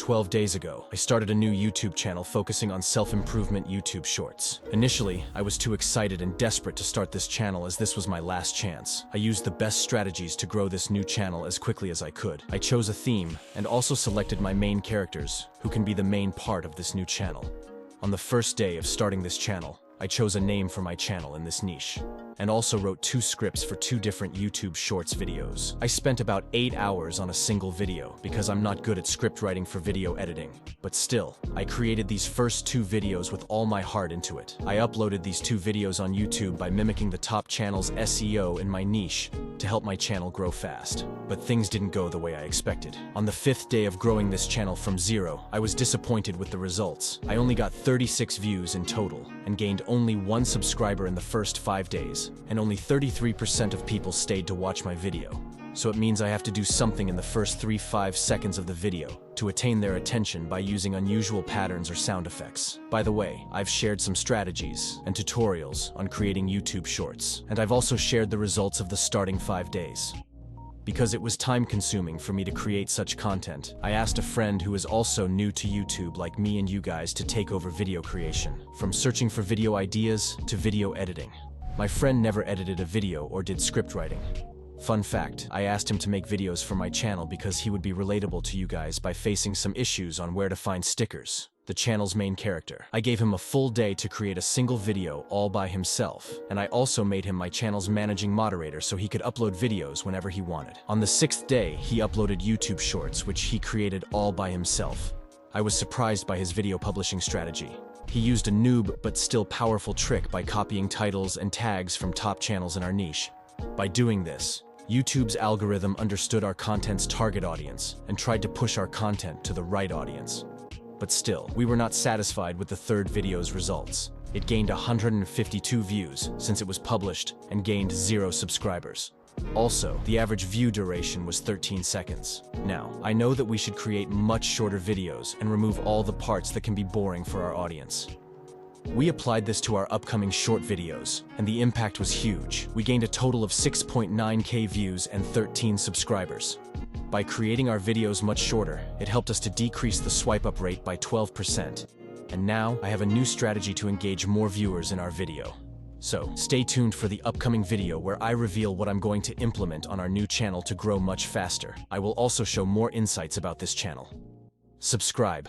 12 days ago, I started a new YouTube channel focusing on self-improvement YouTube shorts. Initially, I was too excited and desperate to start this channel as this was my last chance. I used the best strategies to grow this new channel as quickly as I could. I chose a theme and also selected my main characters, who can be the main part of this new channel. On the first day of starting this channel, I chose a name for my channel in this niche, and also wrote 2 scripts for 2 different YouTube Shorts videos. I spent about 8 hours on a single video because I'm not good at script writing for video editing. But still, I created these first 2 videos with all my heart into it. I uploaded these 2 videos on YouTube by mimicking the top channel's SEO in my niche to help my channel grow fast. But things didn't go the way I expected. On the 5th day of growing this channel from 0, I was disappointed with the results. I only got 36 views in total and gained only 1 subscriber in the first 5 days, and only 33% of people stayed to watch my video. So it means I have to do something in the first 3-5 seconds of the video to attain their attention by using unusual patterns or sound effects. By the way, I've shared some strategies and tutorials on creating YouTube Shorts, and I've also shared the results of the starting 5 days. Because it was time-consuming for me to create such content, I asked a friend who is also new to YouTube like me and you guys to take over video creation, from searching for video ideas to video editing. My friend never edited a video or did script writing. Fun fact, I asked him to make videos for my channel because he would be relatable to you guys by facing some issues on where to find stickers, the channel's main character. I gave him a full day to create a single video all by himself, and I also made him my channel's managing moderator so he could upload videos whenever he wanted. On the 6th day, he uploaded YouTube Shorts, which he created all by himself. I was surprised by his video publishing strategy. He used a noob but still powerful trick by copying titles and tags from top channels in our niche. By doing this, YouTube's algorithm understood our content's target audience and tried to push our content to the right audience. But still, we were not satisfied with the 3rd video's results. It gained 152 views since it was published and gained 0 subscribers. Also, the average view duration was 13 seconds. Now, I know that we should create much shorter videos and remove all the parts that can be boring for our audience. We applied this to our upcoming short videos, and the impact was huge. We gained a total of 6.9K views and 13 subscribers. By creating our videos much shorter, it helped us to decrease the swipe-up rate by 12%. And now, I have a new strategy to engage more viewers in our video. So, stay tuned for the upcoming video where I reveal what I'm going to implement on our new channel to grow much faster. I will also show more insights about this channel. Subscribe.